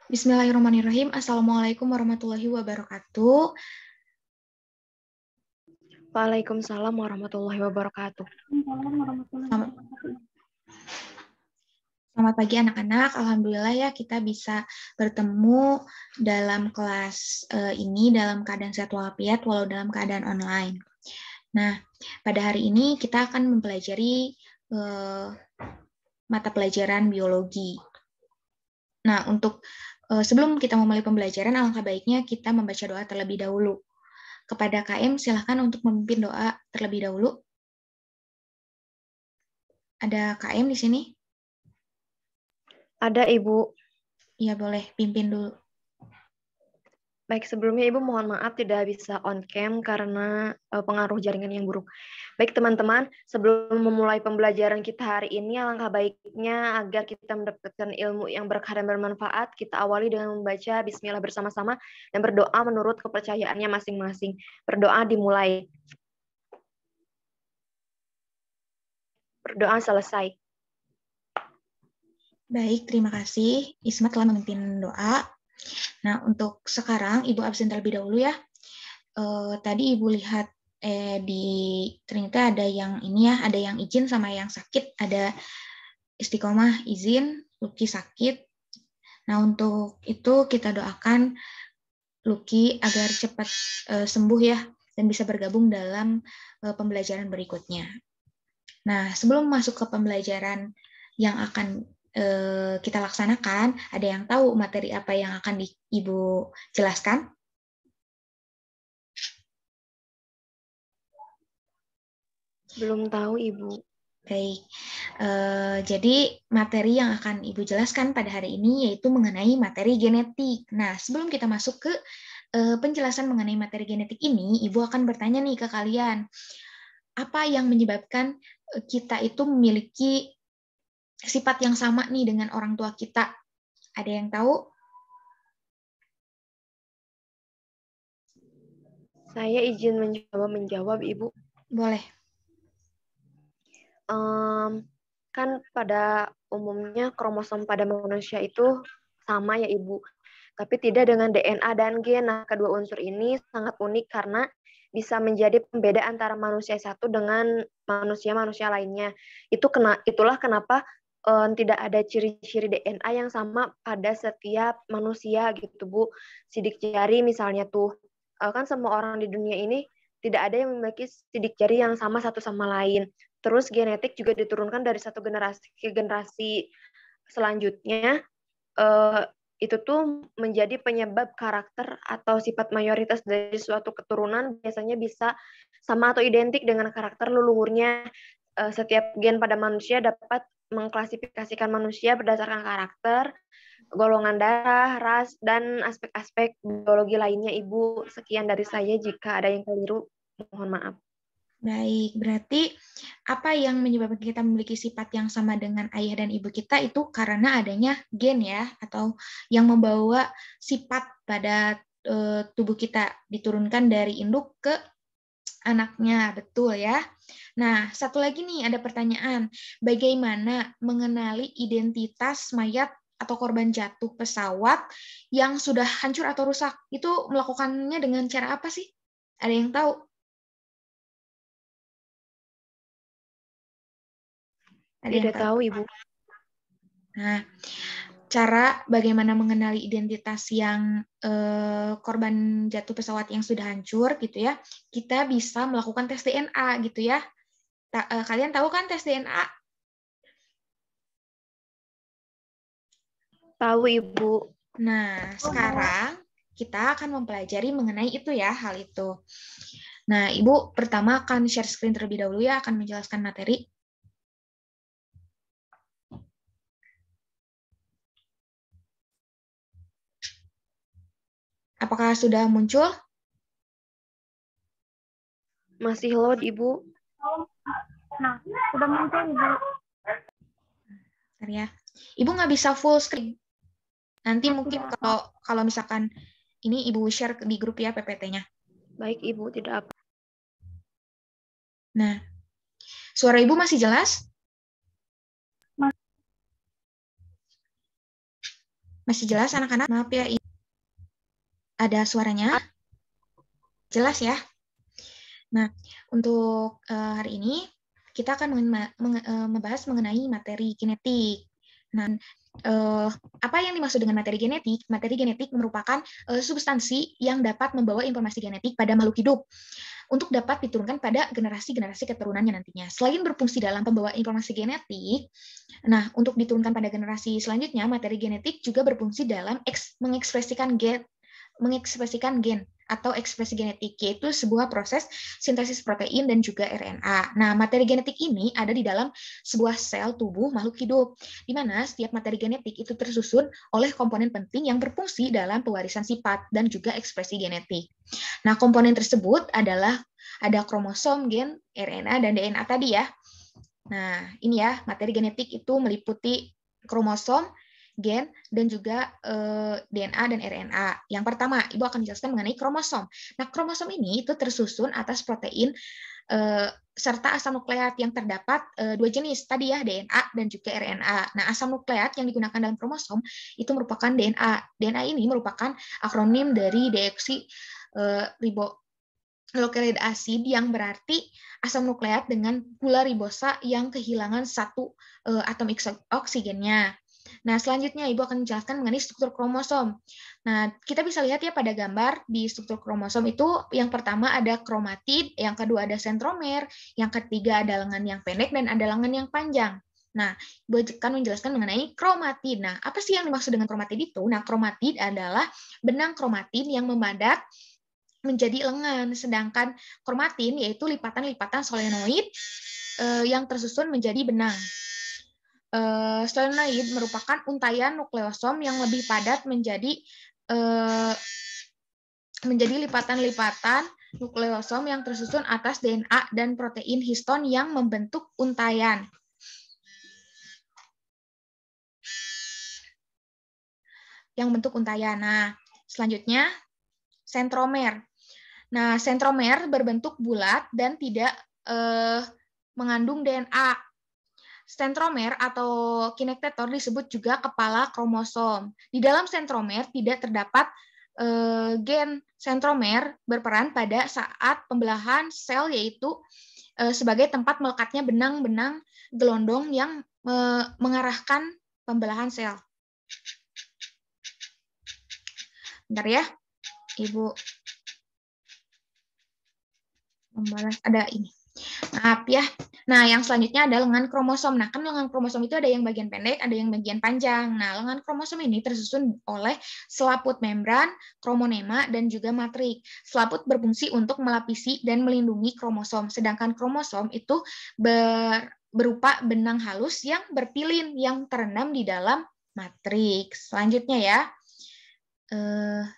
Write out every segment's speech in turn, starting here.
Bismillahirrahmanirrahim. Assalamualaikum warahmatullahi wabarakatuh. Waalaikumsalam warahmatullahi wabarakatuh. Selamat, selamat pagi anak-anak. Alhamdulillah ya kita bisa bertemu dalam kelas ini dalam keadaan sehat walafiat walau dalam keadaan online. Nah, pada hari ini kita akan mempelajari mata pelajaran biologi. Nah, untuk sebelum kita memulai pembelajaran, alangkah baiknya kita membaca doa terlebih dahulu. Kepada KM, silahkan untuk memimpin doa terlebih dahulu. Ada KM di sini? Ada Ibu. Iya, boleh pimpin dulu. Baik, sebelumnya Ibu mohon maaf tidak bisa on cam karena pengaruh jaringan yang buruk. Baik teman-teman, sebelum memulai pembelajaran kita hari ini, alangkah baiknya agar kita mendapatkan ilmu yang berkah dan bermanfaat, kita awali dengan membaca Bismillah bersama-sama dan berdoa menurut kepercayaannya masing-masing. Berdoa dimulai. Berdoa selesai. Baik, terima kasih. Isma telah memimpin doa. Nah, untuk sekarang Ibu absen terlebih dahulu ya. Tadi Ibu lihat di ternyata ada yang ini ya, ada yang izin sama yang sakit, ada Istiqomah izin, Lucky sakit. Nah, untuk itu kita doakan Lucky agar cepat sembuh ya dan bisa bergabung dalam pembelajaran berikutnya. Nah, sebelum masuk ke pembelajaran yang akan kita laksanakan, ada yang tahu materi apa yang akan Ibu jelaskan? Belum tahu Ibu. Baik, jadi materi yang akan Ibu jelaskan pada hari ini yaitu mengenai materi genetik. Nah, sebelum kita masuk ke penjelasan mengenai materi genetik ini, Ibu akan bertanya nih ke kalian, apa yang menyebabkan kita itu memiliki sifat yang sama nih dengan orang tua kita? Ada yang tahu? Saya izin menjawab Ibu. Boleh. Kan pada umumnya kromosom pada manusia itu sama ya Ibu, tapi tidak dengan DNA dan gen. Nah, kedua unsur ini sangat unik karena bisa menjadi pembeda antara manusia satu dengan manusia-manusia lainnya. Itulah kenapa tidak ada ciri-ciri DNA yang sama pada setiap manusia gitu Bu. Sidik jari misalnya tuh, kan semua orang di dunia ini tidak ada yang memiliki sidik jari yang sama satu sama lain. Terus genetik juga diturunkan dari satu generasi ke generasi selanjutnya. Itu tuh menjadi penyebab karakter atau sifat mayoritas dari suatu keturunan biasanya bisa sama atau identik dengan karakter leluhurnya. Setiap gen pada manusia dapat mengklasifikasikan manusia berdasarkan karakter, golongan darah, ras, dan aspek-aspek biologi lainnya, Ibu. Sekian dari saya, jika ada yang keliru, mohon maaf. Baik, berarti apa yang menyebabkan kita memiliki sifat yang sama dengan ayah dan ibu kita itu karena adanya gen ya, atau yang membawa sifat pada tubuh kita diturunkan dari induk ke anaknya, betul ya. Nah, satu lagi nih ada pertanyaan, bagaimana mengenali identitas mayat atau korban jatuh pesawat yang sudah hancur atau rusak? Itu melakukannya dengan cara apa sih? Ada yang tahu? Ada yang Tidak tahu? tahu, Ibu. Nah, cara bagaimana mengenali identitas yang korban jatuh pesawat yang sudah hancur gitu ya, kita bisa melakukan tes DNA gitu ya. Kalian tahu kan tes DNA? Tahu, Ibu. Nah, sekarang kita akan mempelajari mengenai itu ya, hal itu. Nah, Ibu pertama akan share screen terlebih dahulu ya, akan menjelaskan materi. Apakah sudah muncul? Masih load, Ibu. Nah, sudah muncul, Ibu. Bentar ya. Ibu nggak bisa full screen. Nanti mungkin kalau misalkan ini Ibu share di grup ya PPT-nya. Baik, Ibu, tidak apa. Nah, suara Ibu masih jelas? Masih jelas anak-anak? Maaf ya, ada suaranya? Jelas ya? Nah, untuk hari ini kita akan membahas mengenai materi genetik. Nah, apa yang dimaksud dengan materi genetik? Materi genetik merupakan substansi yang dapat membawa informasi genetik pada makhluk hidup untuk dapat diturunkan pada generasi-generasi keturunannya nantinya. Selain berfungsi dalam pembawa informasi genetik, nah untuk diturunkan pada generasi selanjutnya, materi genetik juga berfungsi dalam mengekspresikan gen atau ekspresi genetik, yaitu sebuah proses sintesis protein dan juga RNA. Nah, materi genetik ini ada di dalam sebuah sel tubuh makhluk hidup, di mana setiap materi genetik itu tersusun oleh komponen penting yang berfungsi dalam pewarisan sifat dan juga ekspresi genetik. Nah, komponen tersebut adalah ada kromosom, gen, RNA, dan DNA tadi ya. Nah, ini ya, materi genetik itu meliputi kromosom, gen, dan juga DNA dan RNA. Yang pertama, Ibu akan menjelaskan mengenai kromosom. Nah, kromosom ini itu tersusun atas protein serta asam nukleat yang terdapat dua jenis, tadi ya, DNA dan juga RNA. Nah, asam nukleat yang digunakan dalam kromosom itu merupakan DNA. DNA ini merupakan akronim dari deoksi ribonukleik acid yang berarti asam nukleat dengan gula ribosa yang kehilangan satu atom oksigennya. Nah, selanjutnya Ibu akan menjelaskan mengenai struktur kromosom. Nah, kita bisa lihat ya pada gambar di struktur kromosom itu yang pertama ada kromatid, yang kedua ada sentromer, yang ketiga ada lengan yang pendek dan ada lengan yang panjang. Nah, Ibu akan menjelaskan mengenai kromatid. Nah, apa sih yang dimaksud dengan kromatid itu? Nah, kromatid adalah benang kromatin yang memadat menjadi lengan, sedangkan kromatin yaitu lipatan-lipatan solenoid yang tersusun menjadi benang. Solenoid merupakan untaian nukleosom yang lebih padat menjadi lipatan-lipatan nukleosom yang tersusun atas DNA dan protein histon yang membentuk untaian. Nah, selanjutnya sentromer. Nah, sentromer berbentuk bulat dan tidak mengandung DNA. Sentromer atau kinektator disebut juga kepala kromosom. Di dalam sentromer tidak terdapat gen. Sentromer berperan pada saat pembelahan sel, yaitu sebagai tempat melekatnya benang-benang gelondong yang mengarahkan pembelahan sel. Bentar ya, Ibu. Ada ini. Maaf ya. Nah, yang selanjutnya ada lengan kromosom. Nah, kan lengan kromosom itu ada yang bagian pendek, ada yang bagian panjang. Nah, lengan kromosom ini tersusun oleh selaput membran, kromonema, dan juga matrik. Selaput berfungsi untuk melapisi dan melindungi kromosom, sedangkan kromosom itu berupa benang halus yang berpilin yang terendam di dalam matriks. Selanjutnya ya.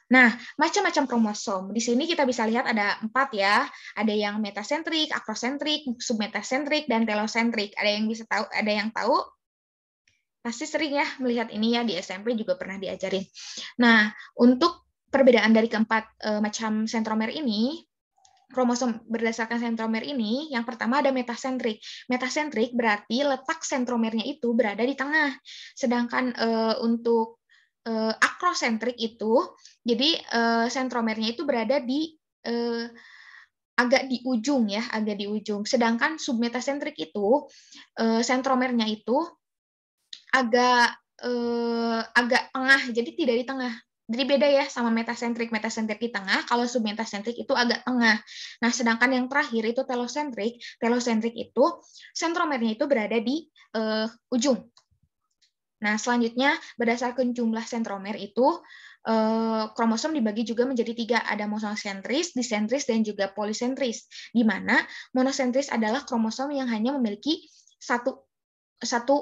Nah, macam-macam kromosom. Di sini kita bisa lihat ada 4 ya. Ada yang metasentrik, akrosentrik, submetasentrik, dan telosentrik. Ada yang bisa tahu? Ada yang tahu? Pasti sering ya melihat ini ya, di SMP juga pernah diajarin. Nah, untuk perbedaan dari keempat macam sentromer ini, kromosom berdasarkan sentromer ini, yang pertama ada metasentrik. Metasentrik berarti letak sentromernya itu berada di tengah. Sedangkan untuk akrosentrik itu, jadi sentromernya itu berada di agak di ujung ya, agak di ujung. Sedangkan submetasentrik itu sentromernya itu agak tengah, jadi tidak di tengah. Jadi beda ya sama metasentrik. Metasentrik di tengah, kalau submetasentrik itu agak tengah. Nah, sedangkan yang terakhir itu telosentrik. Telosentrik itu sentromernya itu berada di ujung. Nah, selanjutnya berdasarkan jumlah sentromer itu kromosom dibagi juga menjadi 3, ada monosentris, disentris, dan juga polisentris. Di mana monosentris adalah kromosom yang hanya memiliki satu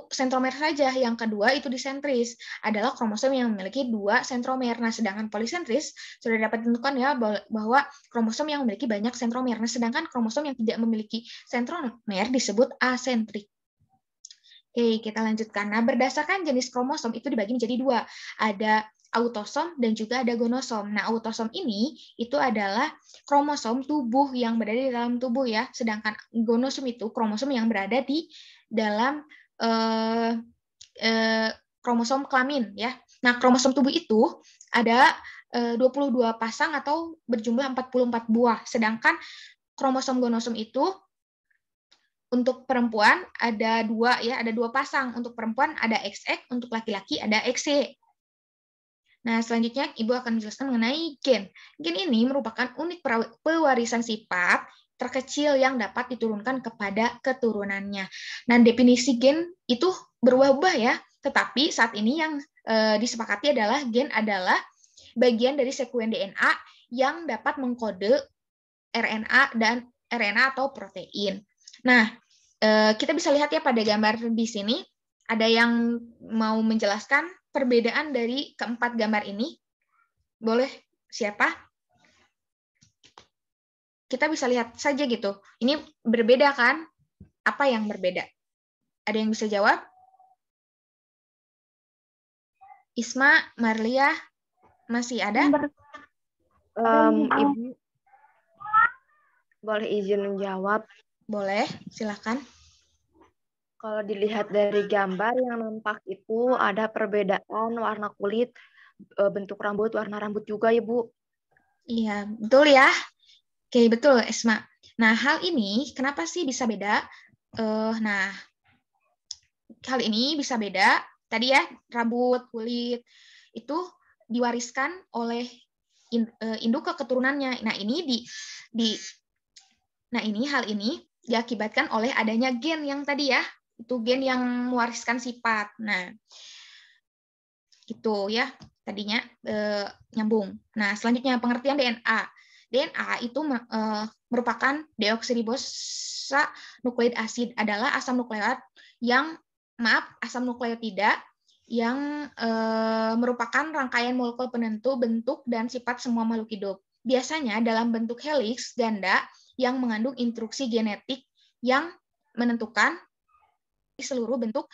sentromer saja, yang kedua itu disentris adalah kromosom yang memiliki 2 sentromer. Nah, sedangkan polisentris sudah dapat ditentukan ya bahwa kromosom yang memiliki banyak sentromer. Nah, sedangkan kromosom yang tidak memiliki sentromer disebut asentrik. Oke, kita lanjutkan. Nah, berdasarkan jenis kromosom itu dibagi menjadi 2. Ada autosom dan juga ada gonosom. Nah, autosom ini itu adalah kromosom tubuh yang berada di dalam tubuh ya. Sedangkan gonosom itu kromosom yang berada di dalam kromosom kelamin ya. Nah, kromosom tubuh itu ada 22 pasang atau berjumlah 44 buah. Sedangkan kromosom gonosom itu untuk perempuan ada 2 ya, ada 2 pasang. Untuk perempuan ada XX, untuk laki-laki ada XY. Nah, selanjutnya Ibu akan menjelaskan mengenai gen. Gen ini merupakan unit pewarisan sifat terkecil yang dapat diturunkan kepada keturunannya. Nah, definisi gen itu berubah-ubah ya, tetapi saat ini yang disepakati adalah gen adalah bagian dari sekuen DNA yang dapat mengkode RNA dan RNA atau protein. Nah, kita bisa lihat ya pada gambar di sini, ada yang mau menjelaskan perbedaan dari keempat gambar ini? Boleh, siapa? Kita bisa lihat saja gitu. Ini berbeda kan? Apa yang berbeda? Ada yang bisa jawab? Isma, Marlia, masih ada? Ibu boleh izin menjawab? Boleh, silakan. Kalau dilihat dari gambar yang nampak itu ada perbedaan warna kulit, bentuk rambut, warna rambut juga, Ibu. Iya, betul ya. Oke, betul, Esma. Nah, hal ini kenapa sih bisa beda? Nah, hal ini bisa beda. Tadi ya, rambut, kulit, itu diwariskan oleh induk ke keturunannya. Nah, hal ini diakibatkan oleh adanya gen yang tadi ya, itu gen yang mewariskan sifat. Nah, itu ya tadinya nyambung. Nah, selanjutnya pengertian DNA. DNA itu merupakan deoksiribosa nukleik asid, adalah asam nukleat yang asam nukleotida yang merupakan rangkaian molekul penentu bentuk dan sifat semua makhluk hidup. Biasanya dalam bentuk helix ganda yang mengandung instruksi genetik yang menentukan seluruh bentuk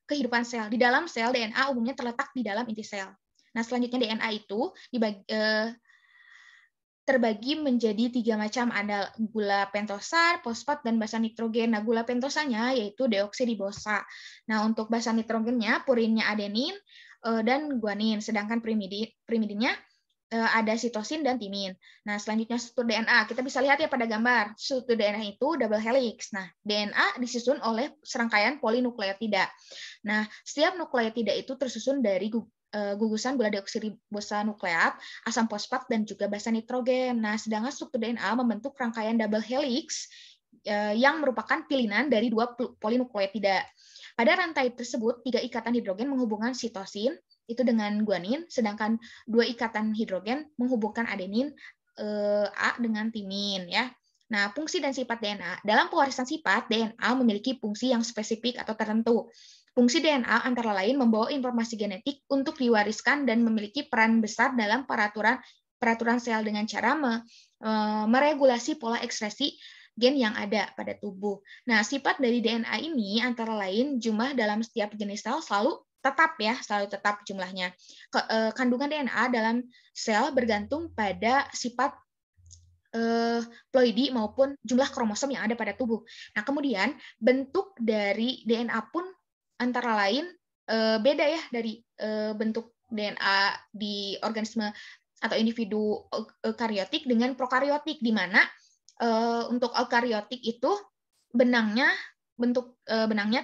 kehidupan sel. Di dalam sel, DNA umumnya terletak di dalam inti sel. Nah, selanjutnya DNA itu terbagi menjadi 3 macam, ada gula pentosa, fosfat, dan basa nitrogen. Nah, gula pentosanya yaitu deoksiribosa. Nah, untuk basa nitrogennya, purinnya adenin dan guanin, sedangkan pirimidinnya ada sitosin dan timin. Nah, selanjutnya struktur DNA. Kita bisa lihat ya pada gambar. Struktur DNA itu double helix. Nah, DNA disusun oleh serangkaian polinukleotida. Nah, setiap nukleotida itu tersusun dari gugusan gula deoksiribosa nukleat, asam fosfat, dan juga basa nitrogen. Nah, sedangkan struktur DNA membentuk rangkaian double helix yang merupakan pilihan dari 2 polinukleotida. Pada rantai tersebut, 3 ikatan hidrogen menghubungkan sitosin itu dengan guanin, sedangkan 2 ikatan hidrogen menghubungkan adenin A dengan timin ya. Nah, fungsi dan sifat DNA. Dalam pewarisan sifat, DNA memiliki fungsi yang spesifik atau tertentu. Fungsi DNA antara lain membawa informasi genetik untuk diwariskan dan memiliki peran besar dalam peraturan sel dengan cara meregulasi pola ekspresi gen yang ada pada tubuh. Nah, sifat dari DNA ini antara lain jumlah dalam setiap jenis sel selalu tetap jumlahnya. Kandungan DNA dalam sel bergantung pada sifat ploidi maupun jumlah kromosom yang ada pada tubuh. Nah, kemudian bentuk dari DNA pun antara lain beda ya dari bentuk DNA di organisme atau individu eukariotik dengan prokariotik, di mana untuk eukariotik itu benangnya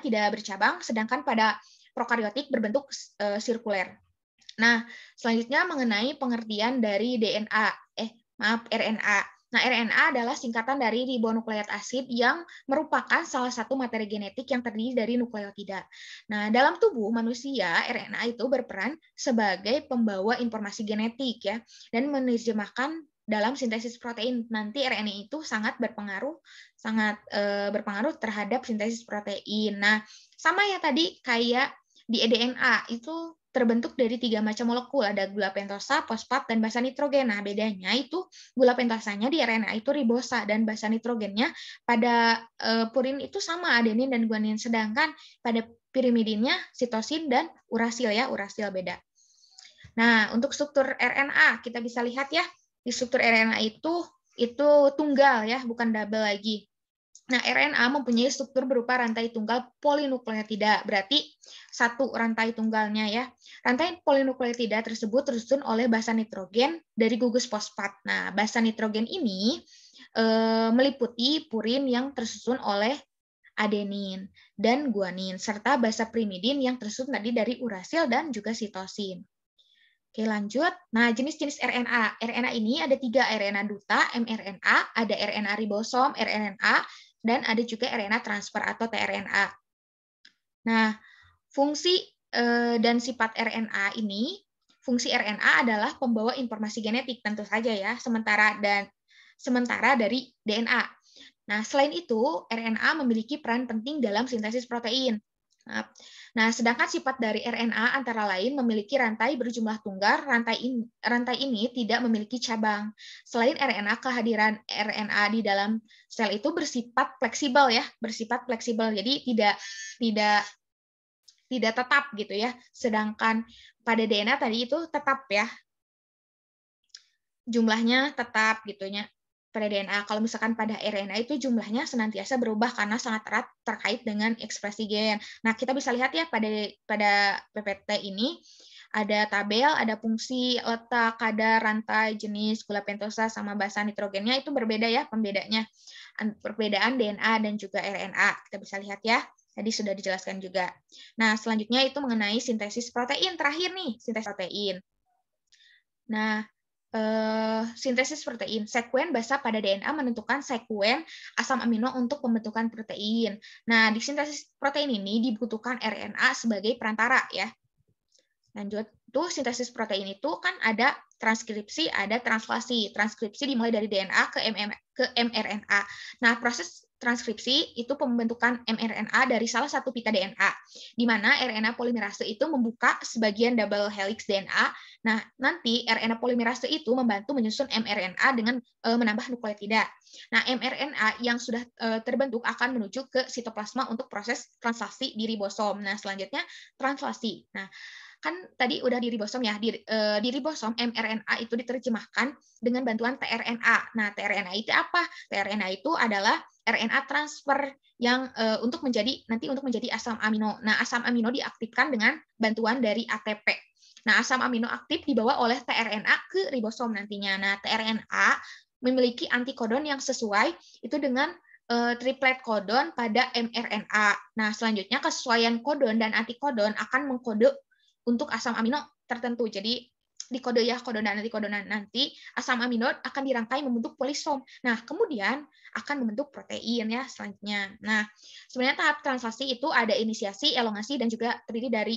tidak bercabang, sedangkan pada prokariotik berbentuk sirkuler. Nah, selanjutnya mengenai pengertian dari RNA. Nah, RNA adalah singkatan dari ribonukleat asid yang merupakan salah satu materi genetik yang terdiri dari nukleotida. Nah, dalam tubuh manusia, RNA itu berperan sebagai pembawa informasi genetik ya, dan menerjemahkan dalam sintesis protein. Nanti RNA itu sangat berpengaruh terhadap sintesis protein. Nah, sama ya tadi kayak di DNA itu terbentuk dari 3 macam molekul, ada gula pentosa, fosfat, dan basa nitrogen. Nah, bedanya itu gula pentosanya di RNA itu ribosa, dan basa nitrogennya pada purin itu sama, adenin dan guanin, sedangkan pada pirimidinnya sitosin dan urasil ya, urasil beda. Nah, untuk struktur RNA kita bisa lihat ya, di struktur RNA itu tunggal ya, bukan double lagi. Nah, RNA mempunyai struktur berupa rantai tunggal polinukleotida, berarti satu rantai tunggalnya ya. Rantai polinukleotida tersebut tersusun oleh basa nitrogen dari gugus fosfat. Nah, basa nitrogen ini meliputi purin yang tersusun oleh adenin dan guanin, serta basa pirimidin yang tersusun tadi dari urasil dan juga sitosin. Oke, lanjut. Nah, jenis-jenis RNA. RNA ini ada 3, RNA duta, mRNA, ada RNA ribosom, RNA, dan ada juga RNA transfer atau tRNA. Nah, fungsi dan sifat RNA ini, fungsi RNA adalah pembawa informasi genetik tentu saja ya, sementara dari DNA. Nah, selain itu, RNA memiliki peran penting dalam sintesis protein. Nah, sedangkan sifat dari RNA antara lain memiliki rantai berjumlah tunggal, rantai ini tidak memiliki cabang. Selain RNA, kehadiran RNA di dalam sel itu bersifat fleksibel ya, Jadi tidak tetap gitu ya. Sedangkan pada DNA tadi itu tetap ya. Jumlahnya tetap gitunya. Pada DNA, kalau misalkan pada RNA itu jumlahnya senantiasa berubah karena sangat erat terkait dengan ekspresi gen. Nah, kita bisa lihat ya pada PPT ini ada tabel, ada fungsi, letak, kadar, rantai, jenis, gula pentosa sama basa nitrogennya itu berbeda ya pembedanya. Perbedaan DNA dan juga RNA. Kita bisa lihat ya. Tadi sudah dijelaskan juga. Nah, selanjutnya itu mengenai sintesis protein. Terakhir nih, sintesis protein. Nah, sintesis protein. Sekuen basa pada DNA menentukan sekuen asam amino untuk pembentukan protein. Nah, di sintesis protein ini dibutuhkan RNA sebagai perantara ya. Lanjut, tuh sintesis protein itu kan ada transkripsi, ada translasi. Transkripsi dimulai dari DNA ke mRNA. Nah, proses transkripsi itu pembentukan mRNA dari salah satu pita DNA, di mana RNA polimerase itu membuka sebagian double helix DNA. Nah, nanti RNA polimerase itu membantu menyusun mRNA dengan menambah nukleotida. Nah, mRNA yang sudah terbentuk akan menuju ke sitoplasma untuk proses translasi di ribosom. Nah, selanjutnya translasi. Nah, kan tadi udah di ribosom ya, di ribosom mRNA itu diterjemahkan dengan bantuan tRNA. Nah, tRNA itu apa? tRNA itu adalah RNA transfer yang untuk menjadi asam amino. Nah, asam amino diaktifkan dengan bantuan dari ATP. Nah, asam amino aktif dibawa oleh tRNA ke ribosom nantinya. Nah, tRNA memiliki antikodon yang sesuai itu dengan triplet kodon pada mRNA. Nah, selanjutnya kesesuaian kodon dan antikodon akan mengkode untuk asam amino tertentu. Jadi di kode ya, kodon dan antikodonan nanti asam amino akan dirangkai membentuk polisom. Nah, kemudian akan membentuk protein ya selanjutnya. Nah, sebenarnya tahap translasi itu ada inisiasi, elongasi dan juga terdiri dari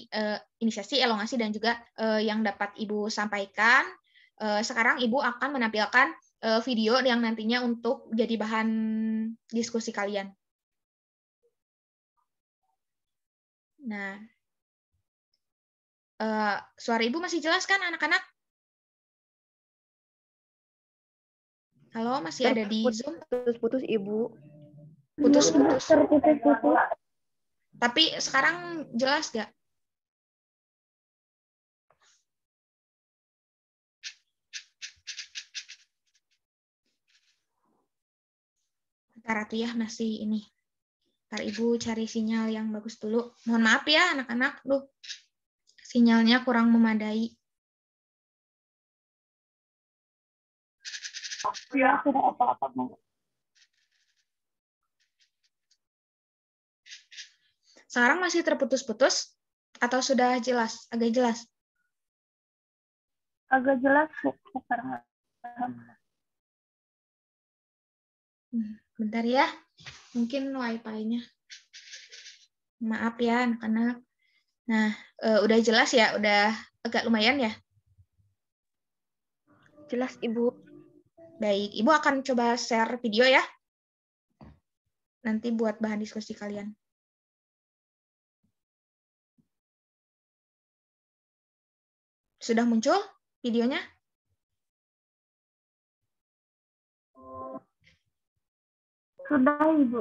inisiasi, elongasi dan juga yang dapat Ibu sampaikan. Sekarang Ibu akan menampilkan video yang nantinya untuk jadi bahan diskusi kalian. Nah, suara Ibu masih jelas kan anak-anak? Halo, masih ada di Zoom? Putus-putus, Ibu. Putus-putus. Terputus-putus. Tapi sekarang jelas nggak? Ntar Ratu ya, masih ini. Ntar Ibu cari sinyal yang bagus dulu. Mohon maaf ya anak-anak, sinyalnya kurang memadai. Ya, sudah apa-apa. Sekarang masih terputus-putus atau sudah jelas? Agak jelas? Agak jelas sekarang. Bentar ya, mungkin wifi-nya. Maaf ya anak-anak. Nah, udah jelas ya? Udah agak lumayan ya? Jelas, Ibu. Baik, Ibu akan coba share video ya. Nanti buat bahan diskusi kalian. Sudah muncul videonya? Sudah, Ibu.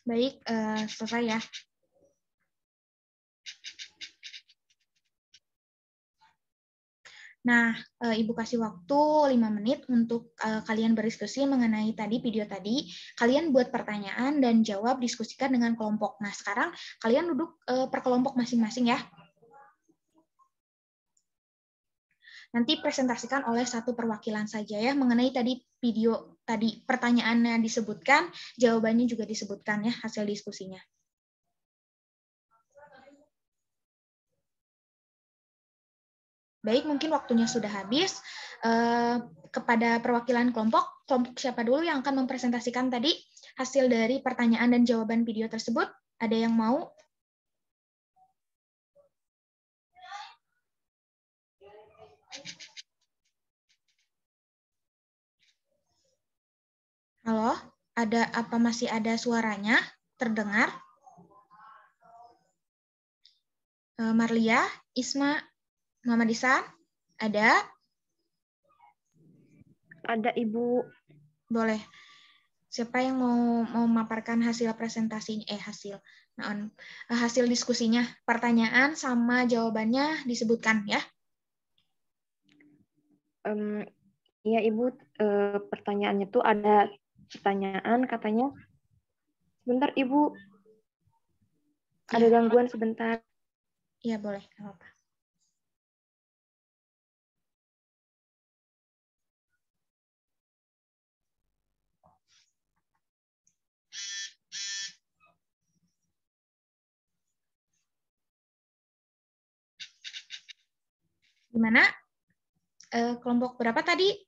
Baik, selesai ya. Nah, Ibu kasih waktu 5 menit untuk kalian berdiskusi mengenai tadi video tadi. Kalian buat pertanyaan dan jawab, diskusikan dengan kelompok. Nah, sekarang kalian duduk per kelompok masing-masing ya. Nanti presentasikan oleh satu perwakilan saja ya mengenai tadi video tadi pertanyaannya disebutkan, jawabannya juga disebutkan ya hasil diskusinya. Baik, mungkin waktunya sudah habis. Kepada perwakilan kelompok siapa dulu yang akan mempresentasikan tadi hasil dari pertanyaan dan jawaban video tersebut? Ada yang mau? Halo, masih ada suaranya terdengar? Marlia, Isma, Muhammad Isan, ada? Ada, Ibu. Boleh. Siapa yang mau memaparkan hasil presentasinya? Hasil diskusinya, pertanyaan sama jawabannya disebutkan ya? Ya, Ibu. Pertanyaannya tuh ada pertanyaan katanya. Sebentar, Ibu. Ada gangguan sebentar. Iya, boleh. Nggak apa-apa. Gimana? Kelompok berapa tadi?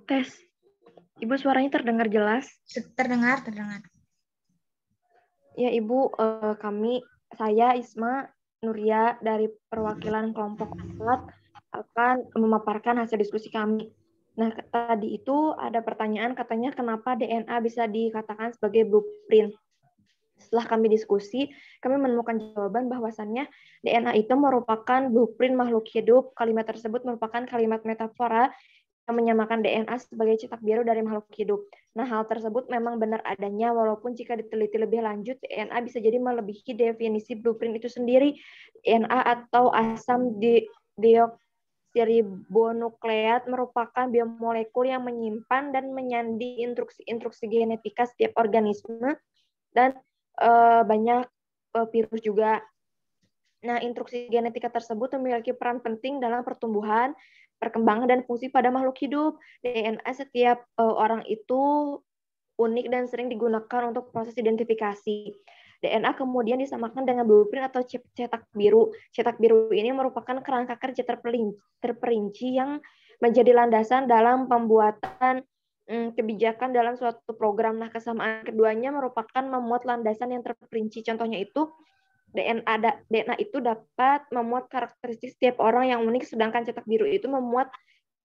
Tes. Ibu, suaranya terdengar jelas? Terdengar. Ya, Ibu, saya Isma Nuria dari perwakilan kelompok 4 akan memaparkan hasil diskusi kami. Nah, tadi itu ada pertanyaan katanya kenapa DNA bisa dikatakan sebagai blueprint. Setelah kami diskusi, kami menemukan jawaban bahwasannya DNA itu merupakan blueprint makhluk hidup. Kalimat tersebut merupakan kalimat metafora yang menyamakan DNA sebagai cetak biru dari makhluk hidup. Nah, hal tersebut memang benar adanya, walaupun jika diteliti lebih lanjut, DNA bisa jadi melebihi definisi blueprint itu sendiri. DNA atau asam deoksiribonukleat merupakan biomolekul yang menyimpan dan menyandi instruksi genetika setiap organisme dan banyak virus juga. Nah, instruksi genetika tersebut memiliki peran penting dalam pertumbuhan, perkembangan, dan fungsi pada makhluk hidup. DNA setiap orang itu unik dan sering digunakan untuk proses identifikasi. DNA kemudian disamakan dengan blueprint atau cetak biru. Cetak biru ini merupakan kerangka kerja terperinci yang menjadi landasan dalam pembuatan kebijakan dalam suatu program. Nah, kesamaan keduanya merupakan memuat landasan yang terperinci. Contohnya itu, DNA itu dapat memuat karakteristik setiap orang yang unik, sedangkan cetak biru itu memuat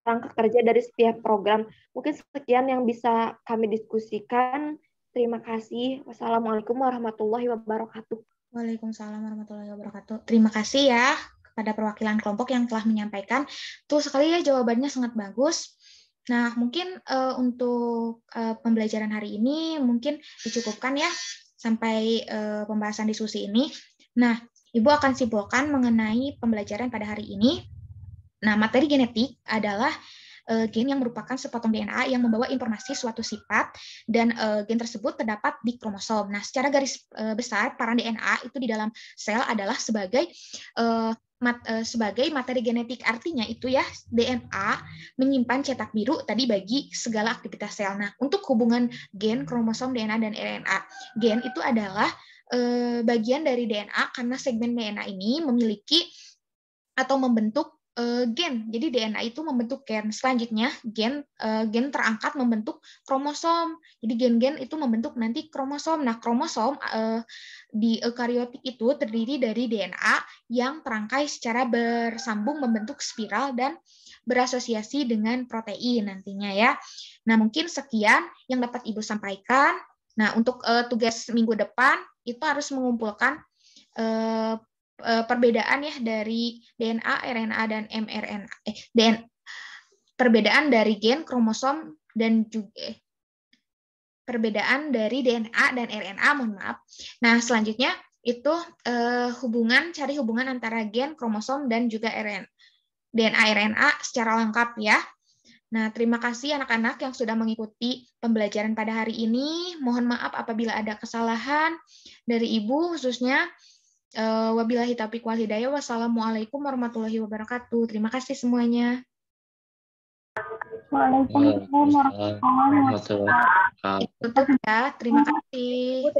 rangka kerja dari setiap program. Mungkin sekian yang bisa kami diskusikan. Terima kasih. Wassalamualaikum warahmatullahi wabarakatuh. Waalaikumsalam warahmatullahi wabarakatuh. Terima kasih ya kepada perwakilan kelompok yang telah menyampaikan. Tuh sekali ya, jawabannya sangat bagus. Nah, mungkin untuk pembelajaran hari ini mungkin dicukupkan ya sampai pembahasan diskusi ini. Nah, Ibu akan simpulkan mengenai pembelajaran pada hari ini. Nah, materi genetik adalah gen yang merupakan sepotong DNA yang membawa informasi suatu sifat dan gen tersebut terdapat di kromosom. Nah, secara garis besar peran DNA itu di dalam sel adalah sebagai materi genetik, artinya itu ya DNA menyimpan cetak biru tadi bagi segala aktivitas sel. Nah, untuk hubungan gen, kromosom, DNA, dan RNA, gen itu adalah bagian dari DNA karena segmen DNA ini memiliki atau membentuk gen. Jadi DNA itu membentuk gen. Selanjutnya gen terangkat membentuk kromosom. Jadi gen-gen itu membentuk nanti kromosom. Nah, kromosom di eukariotik itu terdiri dari DNA yang terangkai secara bersambung membentuk spiral dan berasosiasi dengan protein nantinya ya. Nah, mungkin sekian yang dapat Ibu sampaikan. Nah, untuk tugas minggu depan itu harus mengumpulkan perbedaan ya dari DNA, RNA dan mRNA. Perbedaan dari gen, kromosom dan juga perbedaan dari DNA dan RNA, mohon maaf. Nah, selanjutnya itu cari hubungan antara gen, kromosom dan juga DNA, RNA secara lengkap ya. Nah, terima kasih anak-anak yang sudah mengikuti pembelajaran pada hari ini. Mohon maaf apabila ada kesalahan dari Ibu khususnya. Wabillahi taufiq wal hidayah. Wassalamualaikum warahmatullahi wabarakatuh. Terima kasih semuanya. Waalaikumsalam warahmatullahi wabarakatuh. Tutup ya. Terima kasih.